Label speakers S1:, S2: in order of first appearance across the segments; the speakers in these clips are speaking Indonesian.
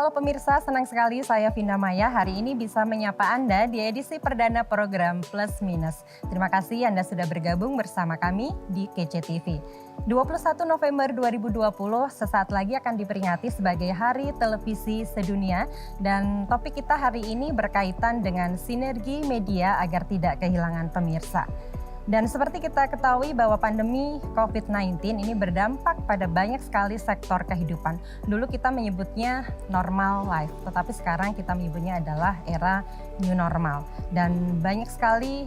S1: Halo pemirsa, senang sekali saya Vinda Maya hari ini bisa menyapa Anda di edisi perdana program Plus Minus. Terima kasih Anda sudah bergabung bersama kami di KCTV. 21 November 2020 sesaat lagi akan diperingati sebagai Hari Televisi Sedunia dan topik kita hari ini berkaitan dengan sinergi media agar tidak kehilangan pemirsa. Dan seperti kita ketahui bahwa pandemi COVID-19 ini berdampak pada banyak sekali sektor kehidupan. Dulu kita menyebutnya normal life, tetapi sekarang kita menyebutnya adalah era new normal. Dan banyak sekali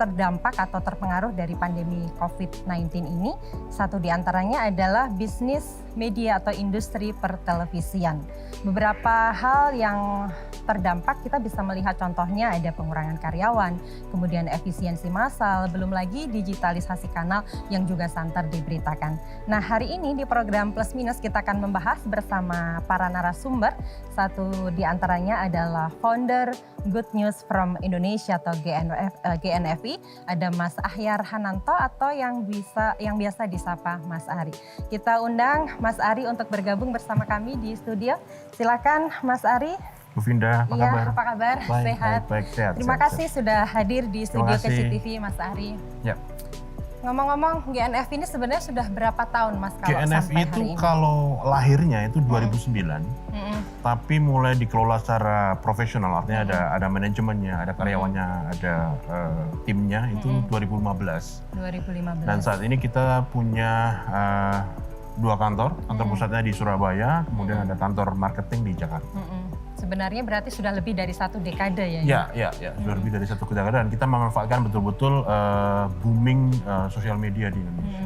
S1: terdampak atau terpengaruh dari pandemi COVID-19 ini. Satu di antaranya adalah bisnis media atau industri pertelevisian. Beberapa hal yang terdampak kita bisa melihat contohnya ada pengurangan karyawan, kemudian efisiensi massal, belum lagi digitalisasi kanal yang juga santer diberitakan. Nah hari ini di program Plus Minus kita akan membahas bersama para narasumber. Satu di antaranya adalah founder Good News from Indonesia atau GNFI, ada Mas Ahyar Hananto atau yang biasa disapa Mas Ari. Kita undang Mas Ari untuk bergabung bersama kami di studio. Silakan Mas Ari.
S2: Bu Vinda, apa kabar?
S1: Apa kabar?
S2: Baik,
S1: Sehat.
S2: baik, sehat.
S1: Terima kasih sudah hadir di studio
S2: kasih.
S1: KCTV Mas Ari.
S2: Ya.
S1: Ngomong-ngomong, GNF ini sebenarnya sudah berapa tahun Mas kalau
S2: GNF
S1: sampai
S2: itu
S1: hari ini?
S2: kalau lahirnya itu 2009, tapi mulai dikelola secara profesional, artinya ada manajemennya, ada karyawannya, ada timnya itu 2015.
S1: 2015.
S2: Dan saat ini kita punya dua kantor pusatnya di Surabaya, kemudian ada kantor marketing di Jakarta.
S1: Sebenarnya berarti sudah lebih dari 1 dekade ya?
S2: Ya, sudah lebih dari 1 dekade dan kita memanfaatkan betul-betul booming sosial media di Indonesia.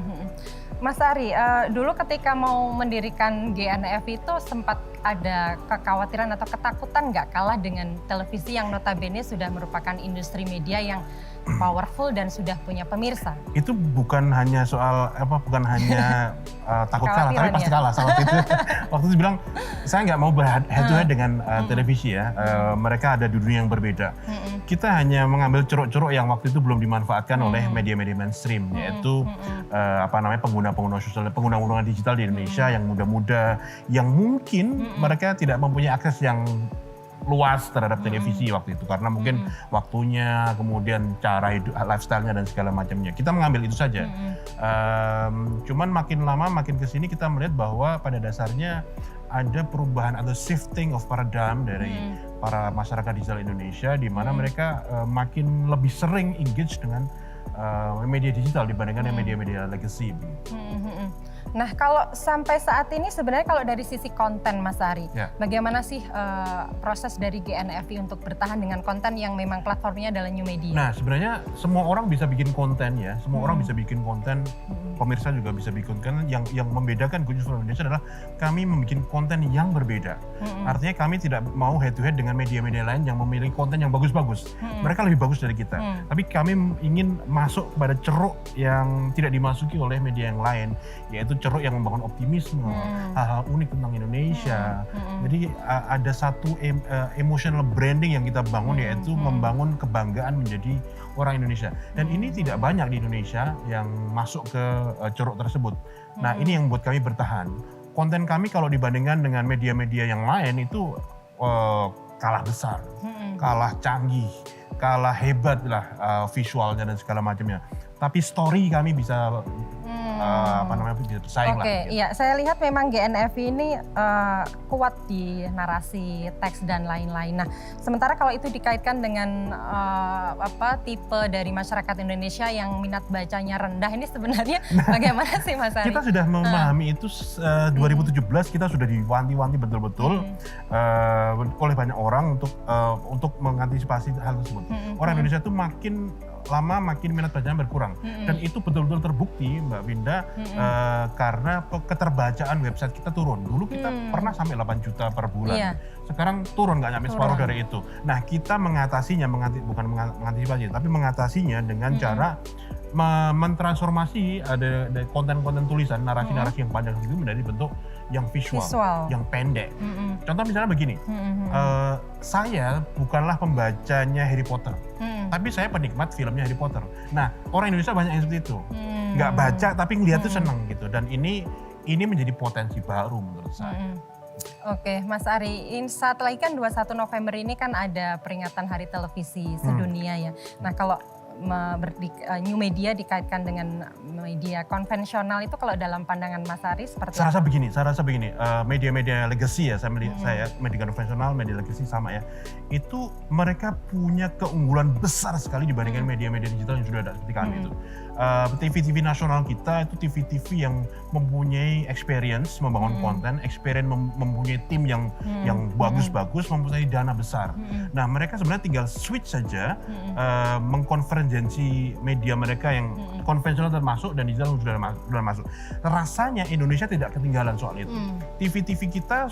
S1: Mas Ari, dulu ketika mau mendirikan GNF itu sempat ada kekhawatiran atau ketakutan nggak kalah dengan televisi yang notabene sudah merupakan industri media yang powerful dan sudah punya pemirsa?
S2: Itu bukan hanya soal bukan hanya takut kalah, tapi pasti kalah saat itu. Waktu itu bilang saya nggak mau head to head dengan televisi ya. Mereka ada di dunia yang berbeda. Kita hanya mengambil ceruk-ceruk yang waktu itu belum dimanfaatkan oleh media-media mainstream, yaitu pengguna digital di Indonesia yang muda-muda, yang mungkin mereka tidak mempunyai akses yang luas terhadap televisi waktu itu karena mungkin waktunya, kemudian cara hidup, lifestyle-nya dan segala macamnya. Kita mengambil itu saja. Cuman makin lama makin kesini kita melihat bahwa pada dasarnya ada perubahan atau shifting of paradigm dari para masyarakat digital Indonesia di mana mereka makin lebih sering engage dengan media digital dibandingkan media-media legacy.
S1: Nah kalau sampai saat ini sebenarnya kalau dari sisi konten Mas Ari, bagaimana sih proses dari GNFI untuk bertahan dengan konten yang memang platformnya adalah new media?
S2: Nah sebenarnya semua orang bisa bikin konten ya, semua orang bisa bikin konten, pemirsa juga bisa bikin konten. Yang membedakan Good News from Indonesia adalah kami membuat konten yang berbeda. Artinya kami tidak mau head to head dengan media-media lain yang memiliki konten yang bagus-bagus. Mereka lebih bagus dari kita, tapi kami ingin masuk pada ceruk yang tidak dimasuki oleh media yang lain, yaitu ceruk yang membangun optimisme, hal-hal unik tentang Indonesia. Jadi ada satu emotional branding yang kita bangun, yaitu membangun kebanggaan menjadi orang Indonesia. Dan ini tidak banyak di Indonesia yang masuk ke ceruk tersebut. Nah ini yang membuat kami bertahan. Konten kami kalau dibandingkan dengan media-media yang lain itu kalah besar, kalah canggih, kalah hebat lah visualnya dan segala macamnya. Tapi story kami bisa bisa bersaing lah.
S1: Oke, iya, saya lihat memang GNF ini kuat di narasi, teks dan lain-lain. Nah, sementara kalau itu dikaitkan dengan tipe dari masyarakat Indonesia yang minat bacanya rendah, ini sebenarnya bagaimana sih Mas Ari?
S2: Kita sudah memahami itu 2017 kita sudah diwanti-wanti betul-betul oleh banyak orang untuk mengantisipasi hal tersebut. Orang Indonesia itu makin lama makin minat bacanya berkurang dan itu betul-betul terbukti Mbak Winda karena keterbacaan website kita turun. Dulu kita pernah sampai 8 juta per bulan, sekarang turun nggak nyampe separuh dari itu. Nah kita mengatasinya, bukan mengantisipasi tapi mengatasinya dengan cara mentransformasi ada konten-konten tulisan, narasi-narasi yang panjang itu menjadi bentuk yang visual. Yang pendek. Contoh misalnya begini, saya bukanlah pembacanya Harry Potter, tapi saya penikmat filmnya Harry Potter. Nah, orang Indonesia banyak yang seperti itu, nggak baca tapi ngeliat tuh seneng gitu. Dan ini menjadi potensi baru menurut saya.
S1: Oke, Mas Ari, saat lagi kan 21 November ini kan ada peringatan Hari Televisi Sedunia ya. Nah kalau new media dikaitkan dengan media konvensional itu kalau dalam pandangan Mas Ari seperti
S2: Saya rasa begini, media-media legacy ya, saya media konvensional, media legacy sama ya. Itu mereka punya keunggulan besar sekali dibandingkan media-media digital yang sudah ada seperti kami itu. TV-TV nasional kita itu TV-TV yang mempunyai experience membangun konten, mempunyai tim yang bagus-bagus, mempunyai dana besar. Nah mereka sebenarnya tinggal switch saja, mengkonvergensi media mereka yang konvensional termasuk dan digital sudah masuk. Rasanya Indonesia tidak ketinggalan soal itu. TV-TV kita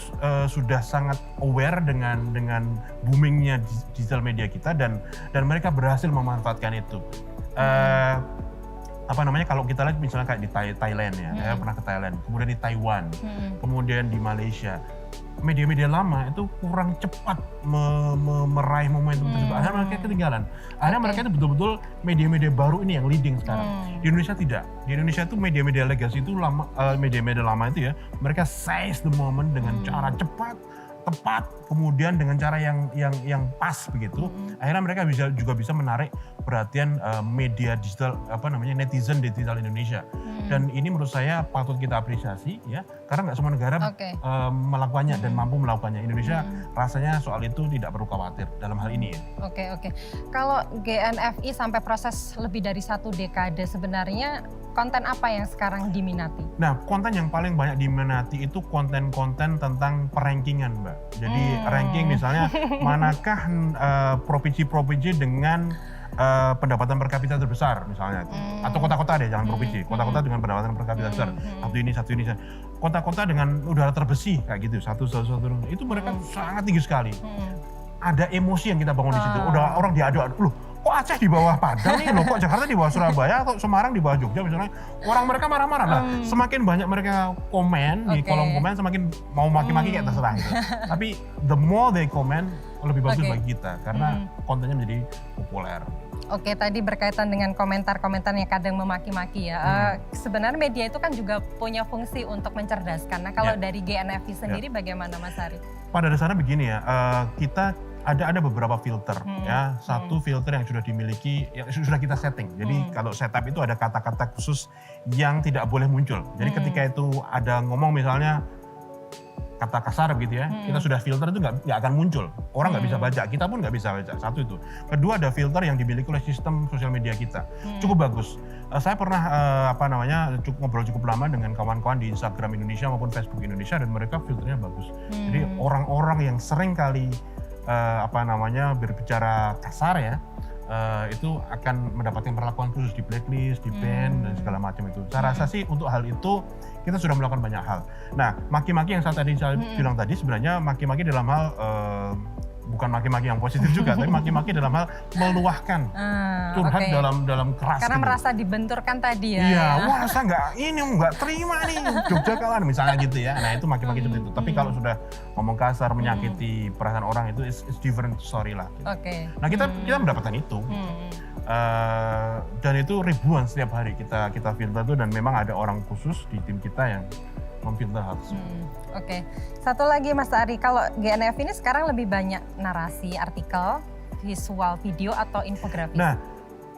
S2: sudah sangat aware dengan boomingnya digital media kita dan mereka berhasil memanfaatkan itu. Kalau kita lihat misalnya kayak di Thailand ya, saya pernah ke Thailand, kemudian di Taiwan, kemudian di Malaysia. Media-media lama itu kurang cepat meraih momentum tersebut. Akhirnya mereka ketinggalan. Akhirnya mereka itu betul-betul media-media baru ini yang leading sekarang. Di Indonesia tidak. Di Indonesia itu media-media legacy itu media-media lama itu ya, mereka seize the moment dengan cara cepat, tepat, kemudian dengan cara yang pas begitu. Akhirnya mereka juga bisa menarik perhatian media digital netizen digital Indonesia. Dan ini menurut saya patut kita apresiasi ya, karena nggak semua negara melakukannya dan mampu melakukannya. Indonesia rasanya soal itu tidak perlu khawatir dalam hal ini ya.
S1: Oke. Kalau GNFI sampai proses lebih dari 1 dekade sebenarnya konten apa yang sekarang diminati?
S2: Nah, konten yang paling banyak diminati itu konten-konten tentang perankingan, Mbak. Jadi ranking misalnya manakah provinsi-provinsi dengan pendapatan per kapita terbesar misalnya itu. Atau kota-kota deh, jangan provinsi. Kota-kota dengan pendapatan per kapita besar. Satu ini. Kota-kota dengan udara terbersih kayak gitu. Satu. Itu mereka sangat tinggi sekali. Ada emosi yang kita bangun di situ. Udah orang diadu-adu. Loh, kok Aceh di bawah Padang nih, loh kok Jakarta di bawah Surabaya atau Semarang di bawah Jogja misalnya. Orang mereka marah-marah. Nah, semakin banyak mereka komen di kolom komen, semakin mau maki-maki kayak terserah gitu. Tapi the more they comment, lebih bagus bagi kita karena kontennya menjadi populer.
S1: Oke, tadi berkaitan dengan komentar-komentar yang kadang memaki-maki ya. Sebenarnya media itu kan juga punya fungsi untuk mencerdaskan. Nah, kalau dari GNFI sendiri bagaimana Mas Ari?
S2: Pada dasarnya begini ya, kita ada beberapa filter ya. Satu filter yang sudah dimiliki, yang sudah kita setting. Jadi kalau setup itu ada kata-kata khusus yang tidak boleh muncul. Jadi ketika itu ada ngomong misalnya kata kasar gitu ya, kita sudah filter itu nggak akan muncul. Orang nggak bisa baca, kita pun nggak bisa baca. Satu itu. Kedua ada filter yang dimiliki oleh sistem sosial media kita. Cukup bagus. Saya pernah ngobrol cukup lama dengan kawan-kawan di Instagram Indonesia maupun Facebook Indonesia dan mereka filternya bagus. Jadi orang-orang yang sering kali berbicara kasar ya, itu akan mendapatkan perlakuan khusus, di blacklist, di ban dan segala macam itu. Saya rasa sih untuk hal itu kita sudah melakukan banyak hal. Nah, maki-maki yang saya bilang tadi sebenarnya maki-maki dalam hal bukan maki-maki yang positif juga, tapi maki-maki dalam hal meluahkan, curhat dalam keras.
S1: Karena
S2: gitu.
S1: merasa dibenturkan tadi ya.
S2: Iya, wah saya nggak terima nih Jogja kalah misalnya gitu ya. Nah itu maki-maki seperti itu. Tapi kalau sudah ngomong kasar, menyakiti perasaan orang itu it's different story lah. Gitu.
S1: Oke.
S2: Nah kita mendapatkan itu. Dan itu ribuan setiap hari kita filter tuh, dan memang ada orang khusus di tim kita yang memfilter hal tersebut.
S1: Oke. Satu lagi Mas Ari, kalau GNF ini sekarang lebih banyak narasi, artikel, visual, video atau infografis?
S2: Nah,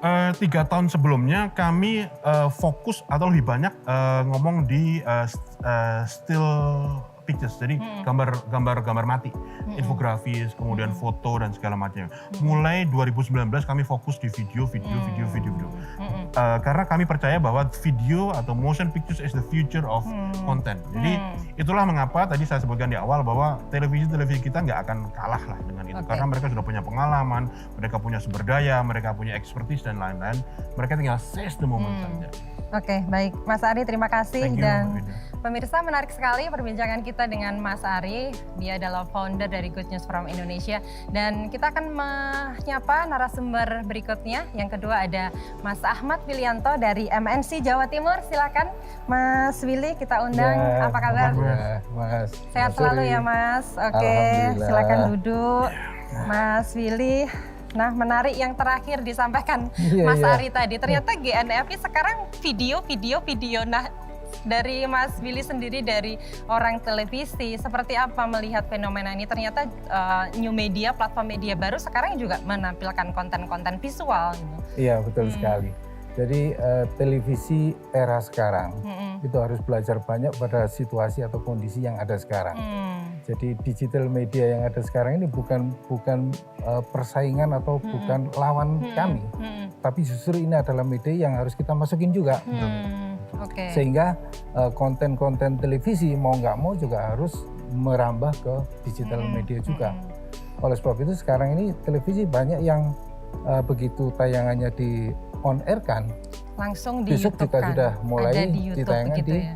S2: 3 tahun sebelumnya kami fokus atau lebih banyak ngomong di still pictures, jadi gambar mati, infografis, kemudian foto dan segala macamnya. Mulai 2019 kami fokus di video. Karena kami percaya bahwa video atau motion pictures is the future of content. Jadi itulah mengapa tadi saya sebutkan di awal bahwa televisi kita nggak akan kalah lah dengan itu. Karena mereka sudah punya pengalaman, mereka punya sumber daya, mereka punya expertise dan lain-lain. Mereka tinggal seize the moment saja.
S1: Oke, baik. Mas Ari, terima kasih.
S2: Thank you,
S1: dan pemirsa, menarik sekali perbincangan kita dengan Mas Ari. Dia adalah founder dari Good News from Indonesia. Dan kita akan menyapa narasumber berikutnya. Yang kedua ada Mas Ahmad Wilianto dari MNC Jawa Timur. Silakan Mas Willy, kita undang.
S3: Ya,
S1: apa kabar?
S3: Mas.
S1: Sehat selalu ya Mas. Oke, silakan duduk. Mas Willy. Nah, menarik yang terakhir disampaikan Mas Ari tadi. Ternyata GNFI sekarang video. Nah, Dari Mas Billy sendiri, dari orang televisi, seperti apa melihat fenomena ini? Ternyata new media, platform media baru sekarang juga menampilkan konten-konten visual gitu.
S3: Iya, betul sekali. Jadi televisi era sekarang itu harus belajar banyak pada situasi atau kondisi yang ada sekarang. Jadi digital media yang ada sekarang ini bukan persaingan atau bukan lawan kami, tapi justru ini adalah media yang harus kita masukin juga. Sehingga konten-konten televisi mau nggak mau juga harus merambah ke digital media juga. Oleh sebab itu sekarang ini televisi banyak yang begitu tayangannya di on air kan,
S1: langsung di
S3: besok
S1: YouTube
S3: kita
S1: kan?
S3: sudah mulai
S1: di
S3: ditayangkan
S1: gitu
S3: di
S1: ya?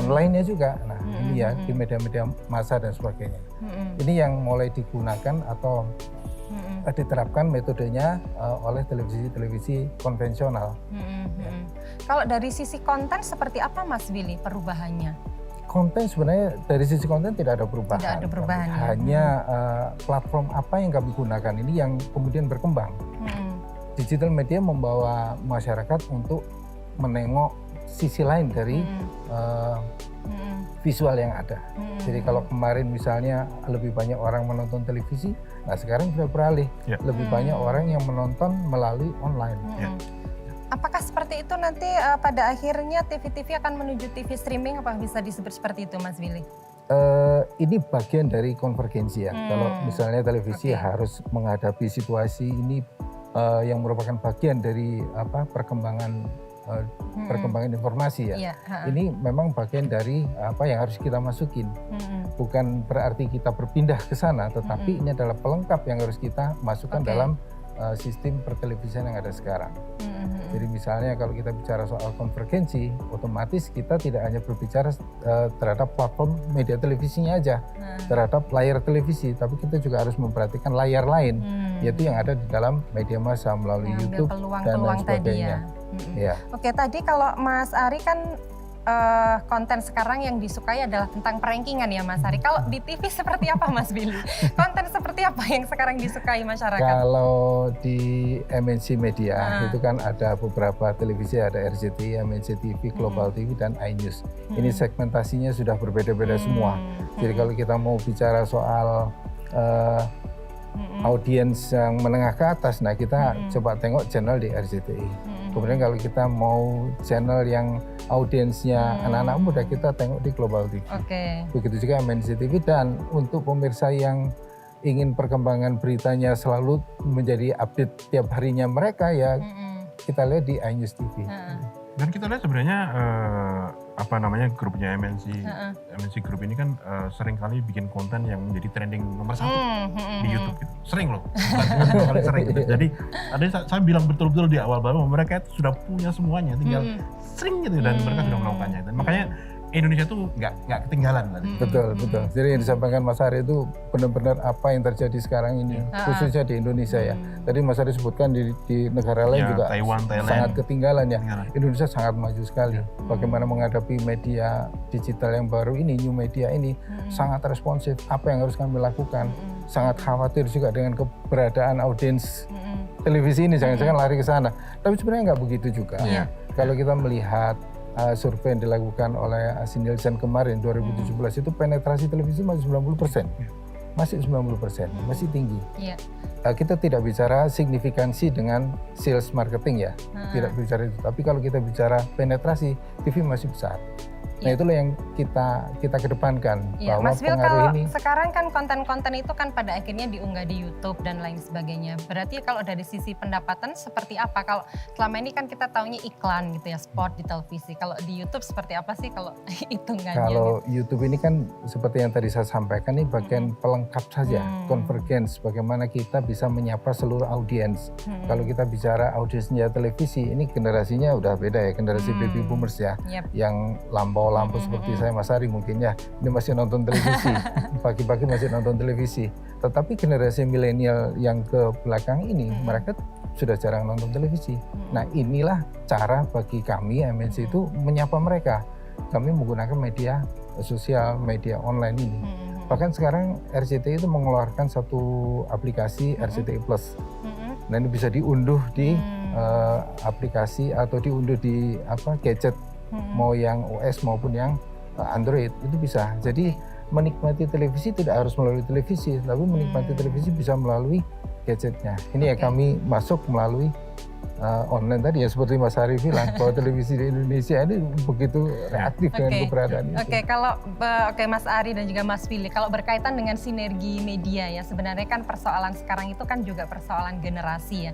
S3: online-nya juga. Nah ini ya di media-media massa dan sebagainya. Ini yang mulai digunakan atau diterapkan metodenya oleh televisi-televisi konvensional.
S1: Kalau dari sisi konten seperti apa Mas Billy perubahannya?
S3: Konten sebenarnya dari sisi konten tidak ada perubahan.
S1: Tidak ada perubahan.
S3: Hanya platform apa yang kami gunakan ini yang kemudian berkembang. Digital media membawa masyarakat untuk menengok sisi lain dari visual yang ada. Jadi kalau kemarin misalnya lebih banyak orang menonton televisi, nah sekarang sudah beralih. Lebih banyak orang yang menonton melalui online.
S1: Apakah seperti itu nanti pada akhirnya TV-TV akan menuju TV streaming? Apa bisa disebut seperti itu Mas Billy?
S3: Ini bagian dari konvergensi ya. Kalau misalnya televisi harus menghadapi situasi ini yang merupakan bagian dari perkembangan informasi ya. Ini memang bagian dari apa yang harus kita masukin. Bukan berarti kita berpindah ke sana, tetapi ini adalah pelengkap yang harus kita masukkan dalam sistem pertelevisian yang ada sekarang. Jadi misalnya kalau kita bicara soal konvergensi, otomatis kita tidak hanya berbicara terhadap platform media televisinya aja, terhadap layar televisi, tapi kita juga harus memperhatikan layar lain, yaitu yang ada di dalam media massa melalui YouTube dan lain sebagainya.
S1: Oke, tadi kalau Mas Ari kan konten sekarang yang disukai adalah tentang perankingan ya Mas Ari. Kalau di TV seperti apa Mas Billy? Konten seperti apa yang sekarang disukai masyarakat?
S3: Kalau di MNC Media itu kan ada beberapa televisi, ada RCTI, MNC TV, Global TV, dan iNews. Ini segmentasinya sudah berbeda-beda semua. Jadi kalau kita mau bicara soal audiens yang menengah ke atas, nah kita coba tengok channel di RCTI. Kemudian kalau kita mau channel yang audiensnya anak-anak muda, kita tengok di Global TV. Begitu juga MNC TV. Dan untuk pemirsa yang ingin perkembangan beritanya selalu menjadi update tiap harinya mereka, ya kita lihat di iNews TV.
S2: Dan kita lihat sebenarnya grupnya MNC Group ini kan sering kali bikin konten yang menjadi trending nomor 1 di YouTube gitu. Sering loh, sering gitu. Jadi saya bilang betul-betul di awal bahwa mereka itu sudah punya semuanya, tinggal sering gitu dan mereka sudah melakukannya. Dan makanya Indonesia tuh nggak ketinggalan tadi.
S3: Betul. Jadi yang disampaikan Mas Ari itu benar-benar apa yang terjadi sekarang ini, khususnya di Indonesia ya. Tadi Mas Ari sebutkan di negara lain juga
S2: Taiwan, Thailand,
S3: sangat ketinggalan ya. Indonesia sangat maju sekali. Bagaimana menghadapi media digital yang baru ini, new media ini sangat responsif. Apa yang harus kami lakukan? Sangat khawatir juga dengan keberadaan audiens televisi ini, jangan-jangan lari ke sana. Tapi sebenarnya nggak begitu juga. Kalau kita melihat survei yang dilakukan oleh Nielsen kemarin 2017 itu penetrasi televisi masih 90%. Masih 90%, masih tinggi. Kita tidak bicara signifikansi dengan sales marketing ya, tidak bicara itu. Tapi kalau kita bicara penetrasi, TV masih besar. Nah itulah yang kita kedepankan, bahwa
S1: Mas Wil,
S3: pengaruh
S1: kalau
S3: ini.
S1: sekarang kan konten-konten itu kan pada akhirnya diunggah di YouTube dan lain sebagainya. Berarti kalau dari sisi pendapatan seperti apa? Kalau selama ini kan kita taunya iklan gitu ya, spot di televisi. Kalau di YouTube seperti apa sih kalau hitungannya?
S3: Kalau YouTube ini kan seperti yang tadi saya sampaikan, ini bagian pelengkap saja, convergence, bagaimana kita bisa menyapa seluruh audiens. Kalau kita bicara audiensnya televisi, ini generasinya udah beda ya, generasi baby boomers ya, yang lampu seperti saya, Mas Ari mungkin ya, ini masih nonton televisi, pagi-pagi masih nonton televisi. Tetapi generasi milenial yang ke belakang ini, mereka sudah jarang nonton televisi. Nah inilah cara bagi kami MNC itu menyapa mereka. Kami menggunakan media sosial, media online ini. Bahkan sekarang RCTI itu mengeluarkan satu aplikasi RCTI Plus. Nah ini bisa diunduh di aplikasi atau diunduh di gadget mau yang OS maupun yang Android itu bisa. Jadi menikmati televisi tidak harus melalui televisi, tapi menikmati televisi bisa melalui gadgetnya. Ini ya kami masuk melalui online tadi ya, seperti Mas Ari bilang bahwa televisi di Indonesia ini begitu reaktif dengan keberadaan itu.
S1: Kalau Mas Ari dan juga Mas Willy, kalau berkaitan dengan sinergi media ya, sebenarnya kan persoalan sekarang itu kan juga persoalan generasi ya.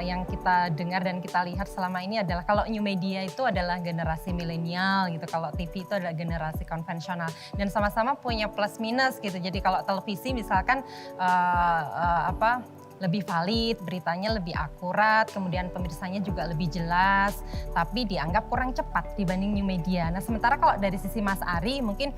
S1: Yang kita dengar dan kita lihat selama ini adalah kalau new media itu adalah generasi milenial gitu, kalau TV itu adalah generasi konvensional, dan sama-sama punya plus minus gitu. Jadi kalau televisi misalkan lebih valid, beritanya lebih akurat, kemudian pemirsanya juga lebih jelas, tapi dianggap kurang cepat dibanding new media. Nah sementara kalau dari sisi Mas Ari mungkin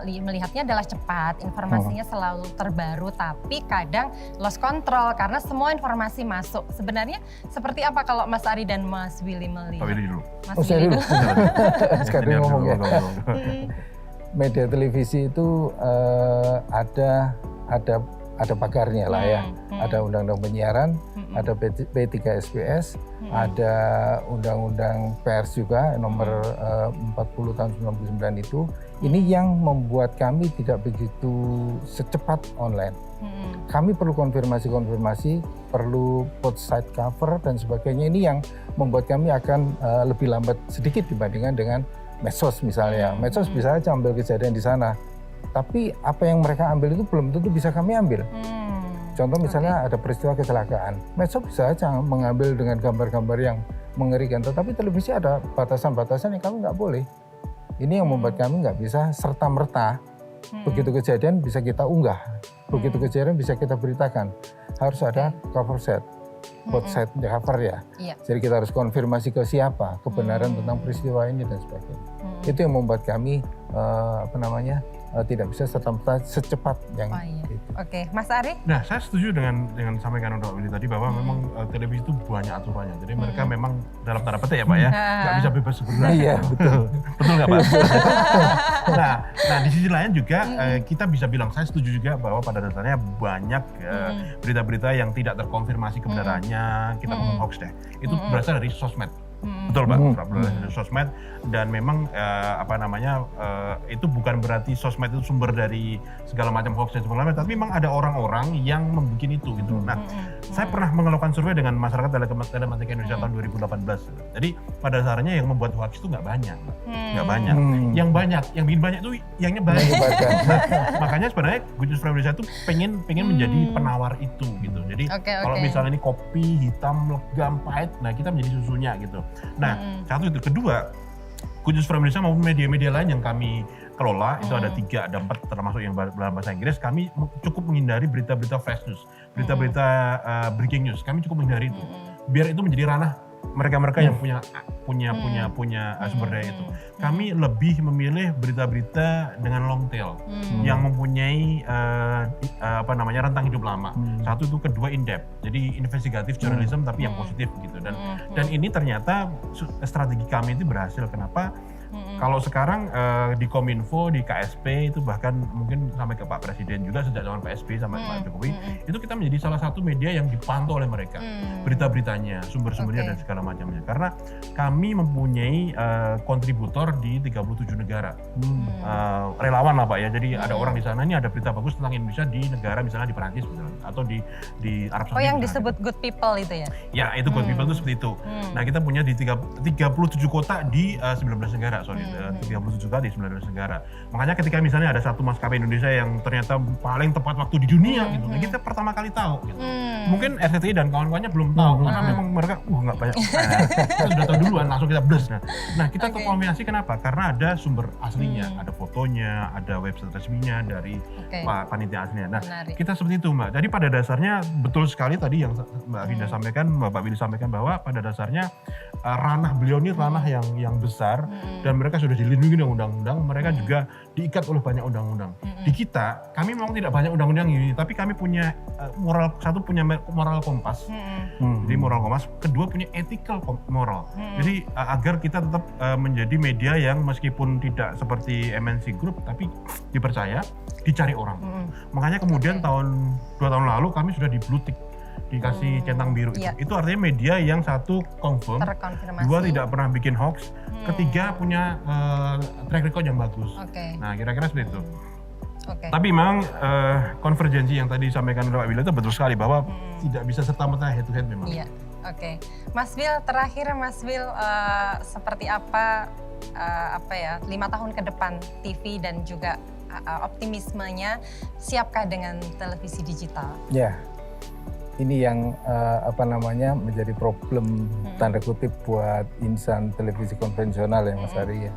S1: melihatnya adalah cepat, informasinya selalu terbaru, tapi kadang lost control karena semua informasi masuk. Sebenarnya seperti apa kalau Mas Ari dan Mas Willy melihat?
S2: Pak Willy dulu.
S1: Mas Willy dulu.
S3: Sekarang ngomong ya. Media televisi itu ada pagarnya lah ya. Ada undang-undang penyiaran, ada P3SPS, ada undang-undang pers juga nomor 40 tahun 99 itu. Ini yang membuat kami tidak begitu secepat online. Kami perlu konfirmasi, perlu both side cover dan sebagainya. Ini yang membuat kami akan lebih lambat sedikit dibandingkan dengan medsos misalnya. Medsos bisa aja ambil kejadian di sana. Tapi apa yang mereka ambil itu belum tentu bisa kami ambil. Contoh misalnya ada peristiwa kecelakaan, medsos bisa aja mengambil dengan gambar-gambar yang mengerikan. Tetapi televisi ada batasan-batasan yang kami nggak boleh. Ini yang membuat kami nggak bisa serta-merta. Begitu kejadian bisa kita unggah, begitu kejadian bisa kita beritakan. Harus ada cover set, both side cover ya. Jadi kita harus konfirmasi ke siapa kebenaran tentang peristiwa ini dan sebagainya. Itu yang membuat kami tidak bisa serta-merta secepat yang itu.
S1: Oke, Mas Ari?
S2: Nah, saya setuju dengan sampaikan Pak Willy tadi bahwa memang televisi itu banyak aturannya. Jadi mereka memang dalam tanda petik ya Pak ya, nggak bisa bebas sebenarnya.
S3: Iya, betul.
S2: Betul nggak Pak? nah di sisi lain juga kita bisa bilang, saya setuju juga bahwa pada dasarnya banyak berita-berita yang tidak terkonfirmasi kebenarannya, kita ngomong hoax deh. Itu berasal dari sosmed. Betul Pak, dari sosmed, dan memang itu bukan berarti sosmed itu sumber dari segala macam hoax dan sebagainya, tapi memang ada orang-orang yang membuat itu gitu. Nah, saya pernah melakukan survei dengan masyarakat telematika Indonesia tahun 2018. Jadi pada dasarnya yang membuat hoax itu nggak banyak. Yang bikin banyak itu yang nyebar. Makanya sebenarnya Good News from Indonesia itu pengen menjadi penawar itu gitu. Jadi kalau misalnya ini kopi hitam legam pahit, nah kita menjadi susunya gitu. Nah, satu itu. Kedua, Good News from Indonesia maupun media-media lain yang kami kelola, itu ada 3, ada 4 termasuk yang dalam bahasa Inggris, kami cukup menghindari berita-berita flash news, berita-berita breaking news, kami cukup menghindari itu. Biar itu menjadi ranah mereka-mereka yang punya sumber daya itu. Kami lebih memilih berita-berita dengan long tail yang mempunyai rentang hidup lama. Satu itu, kedua in depth. Jadi investigatif journalism tapi yang positif gitu. Dan ini ternyata strategi kami itu berhasil. Kenapa? Kalau sekarang di Kominfo, di KSP itu bahkan mungkin sampai ke Pak Presiden juga sejak zaman Pak SBY sampai Pak Jokowi, itu kita menjadi salah satu media yang dipantau oleh mereka. Berita-beritanya, sumber-sumbernya dan segala macamnya. Karena kami mempunyai kontributor di 37 negara. Relawan lah Pak ya. Jadi ada orang di sana, ini ada berita bagus tentang Indonesia di negara misalnya di Perancis misalnya, atau di Arab Saudi.
S1: Yang disebut good people itu ya?
S2: Ya, itu good people itu seperti itu. Nah, kita punya di 37 kota di 19 negara, 37 kali di 19 negara. Makanya ketika misalnya ada satu maskapai Indonesia yang ternyata paling tepat waktu di dunia gitu, nah kita pertama kali tahu gitu. Mungkin RCTI dan kawan-kawannya belum tahu karena memang mereka nggak banyak. Kita sudah tahu duluan, langsung kita blast. Nah kita terkonfirmasi kenapa? Karena ada sumber aslinya, ada fotonya, ada website resminya dari panitia aslinya. Nah kita seperti itu Mbak. Jadi pada dasarnya betul sekali tadi yang Mbak Vinda sampaikan, Mbak Willy sampaikan bahwa pada dasarnya ranah beliau ini ranah yang besar. Dan mereka sudah dilindungi dengan undang-undang, mereka juga diikat oleh banyak undang-undang. Di kita, kami memang tidak banyak undang-undang ini, tapi kami punya punya moral kompas. Jadi moral kompas, kedua punya ethical moral. Jadi agar kita tetap menjadi media yang meskipun tidak seperti MNC Group, tapi dipercaya, dicari orang. Makanya kemudian 2 tahun lalu kami sudah di Blue Tick dikasih centang biru itu.
S1: Iya.
S2: Itu artinya media yang satu confirm,
S1: Terkonfirmasi.
S2: dua tidak pernah bikin hoax, ketiga punya track record yang bagus.
S1: Oke.
S2: Nah, kira-kira seperti itu.
S1: Oke.
S2: Tapi memang konvergensi yang tadi disampaikan oleh Pak Willy itu betul sekali bahwa tidak bisa serta-merta head to head memang.
S1: Iya. Oke. Mas Will, terakhir Mas Will, seperti apa 5 tahun ke depan TV dan juga optimismenya, siapkah dengan televisi digital?
S3: Ya, ini yang menjadi problem tanda kutip buat insan televisi konvensional ya Mas Ari ya.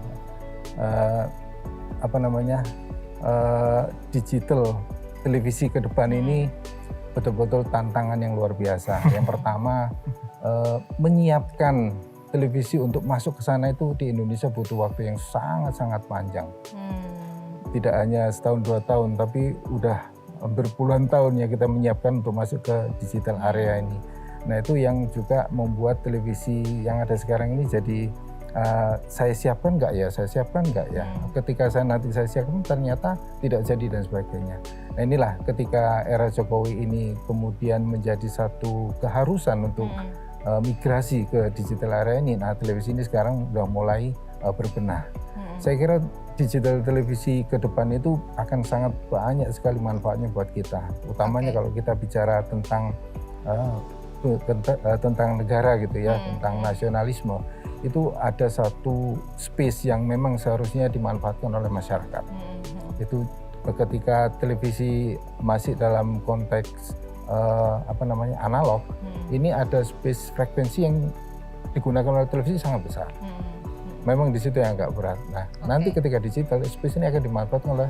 S3: Digital televisi ke depan ini betul-betul tantangan yang luar biasa. Yang pertama, menyiapkan televisi untuk masuk ke sana itu di Indonesia butuh waktu yang sangat-sangat panjang. Tidak hanya setahun 2 tahun, tapi udah hampir puluhan tahun ya kita menyiapkan untuk masuk ke digital area ini. Nah itu yang juga membuat televisi yang ada sekarang ini jadi saya siapkan nggak ya, ketika nanti saya siapkan ternyata tidak jadi dan sebagainya. Nah inilah ketika era Jokowi ini kemudian menjadi satu keharusan untuk migrasi ke digital area ini. Nah televisi ini sekarang udah mulai berbenah. Saya kira digital televisi ke depan itu akan sangat banyak sekali manfaatnya buat kita, utamanya kalau kita bicara tentang negara gitu ya, tentang nasionalisme. Itu ada satu space yang memang seharusnya dimanfaatkan oleh masyarakat. Itu ketika televisi masih dalam konteks analog, ini ada space frekuensi yang digunakan oleh televisi sangat besar. Memang di situ yang agak berat. Nah, nanti ketika digital, space ini akan dimanfaatkan oleh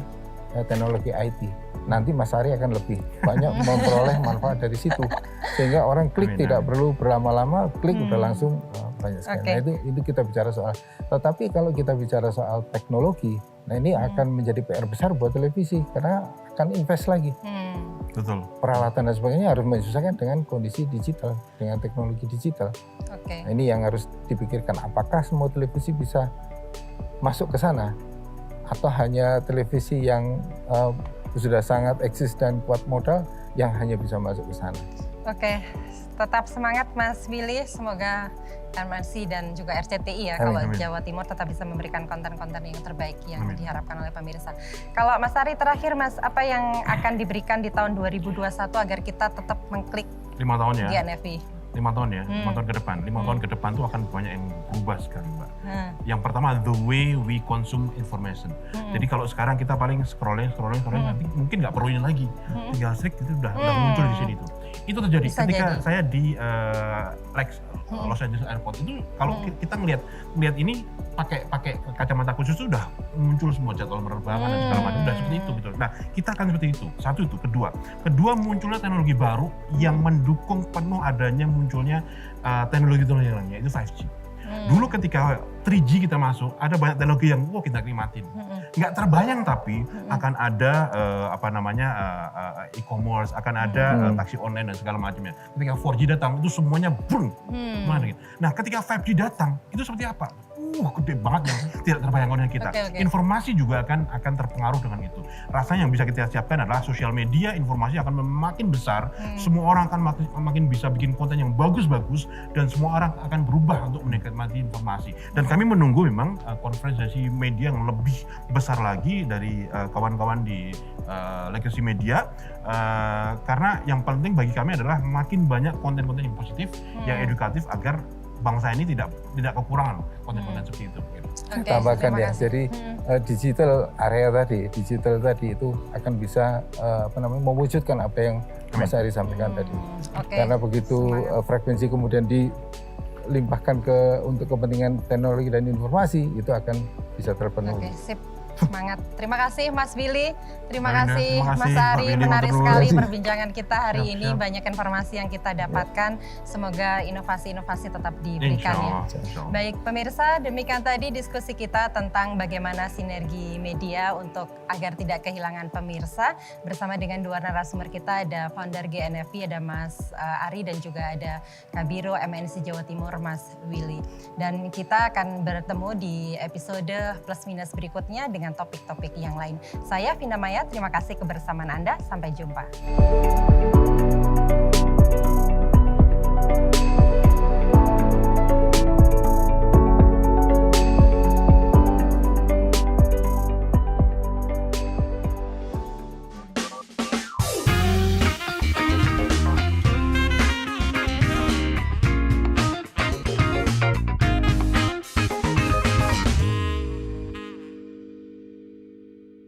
S3: teknologi IT. Nanti Mas Ari akan lebih banyak memperoleh manfaat dari situ, sehingga orang klik tidak perlu berlama-lama, klik udah langsung banyak sekali. Nah itu kita bicara soal. Tetapi kalau kita bicara soal teknologi, nah ini akan menjadi PR besar buat televisi karena akan invest lagi.
S2: Betul.
S3: Peralatan dan sebagainya harus menyesuaikan dengan kondisi digital, dengan teknologi digital. Nah, ini yang harus dipikirkan, apakah semua televisi bisa masuk ke sana atau hanya televisi yang sudah sangat eksis dan kuat modal yang hanya bisa masuk ke sana.
S1: Oke, tetap semangat Mas Willy, semoga MRC dan juga RCTI ya, kalau Jawa Timur tetap bisa memberikan konten-konten yang terbaik yang diharapkan oleh pemirsa. Kalau Mas Ari terakhir Mas, apa yang akan diberikan di tahun 2021 agar kita tetap mengklik
S2: 5 tahun ya?
S1: GNFV?
S2: 5 tahun ya, 5 tahun ke depan. 5 tahun ke depan tuh akan banyak yang berubah sekali Mbak. Yang pertama, the way we consume information. Jadi kalau sekarang kita paling scrolling, nanti mungkin nggak perlu ini lagi. Tinggal klik itu udah muncul di sini tuh. Itu terjadi
S1: Bisa
S2: ketika
S1: jadi.
S2: saya di Los Angeles Airport itu kalau kita ngelihat ini pakai kacamata khusus itu udah muncul semua jadwal penerbangan dan segala macam, udah seperti itu gitu. Nah, kita akan seperti itu. Satu itu, kedua munculnya teknologi baru yang mendukung penuh adanya munculnya teknologi yang lainnya, itu 5G. Dulu ketika 3G kita masuk, ada banyak teknologi yang kita nikmatin. Nggak terbayang tapi akan ada e-commerce, akan ada taksi online dan segala macamnya. Ketika 4G datang, itu semuanya boom. Nah, ketika 5G datang, itu seperti apa? Gede banget yang tidak terbayang oleh kita. Informasi juga akan terpengaruh dengan itu. Rasanya yang bisa kita siapkan adalah sosial media, informasi akan makin besar, semua orang akan makin bisa bikin konten yang bagus-bagus, dan semua orang akan berubah untuk menikmati informasi. Dan kami menunggu memang konferensi media yang lebih besar lagi dari kawan-kawan di legacy media, karena yang penting bagi kami adalah makin banyak konten-konten yang positif, yang edukatif, agar bangsa ini tidak kekurangan konten-konten seperti itu.
S3: Tambahkan ya, jadi digital tadi itu akan bisa mewujudkan apa yang Mas Ari sampaikan tadi. Karena begitu frekuensi kemudian dilimpahkan untuk kepentingan teknologi dan informasi, itu akan bisa terpenuhi.
S1: Sip. Semangat. Terima kasih Mas Willy, terima
S2: Terima
S1: kasih
S2: kasih,
S1: Mas
S2: Pak
S1: Ari,
S2: Willy,
S1: menarik
S2: terima
S1: sekali
S3: kasih.
S1: perbincangan kita hari ini, banyak informasi yang kita dapatkan, semoga inovasi-inovasi tetap diberikan ya.
S2: Insya Allah.
S1: Baik pemirsa, demikian tadi diskusi kita tentang bagaimana sinergi media untuk agar tidak kehilangan pemirsa. Bersama dengan dua narasumber kita, ada founder GNFV, ada Mas Ari, dan juga ada Kabiro MNC Jawa Timur, Mas Willy. Dan kita akan bertemu di episode Plus Minus berikutnya dengan topik-topik yang lain. Saya Vina Maya, terima kasih kebersamaan Anda, sampai jumpa.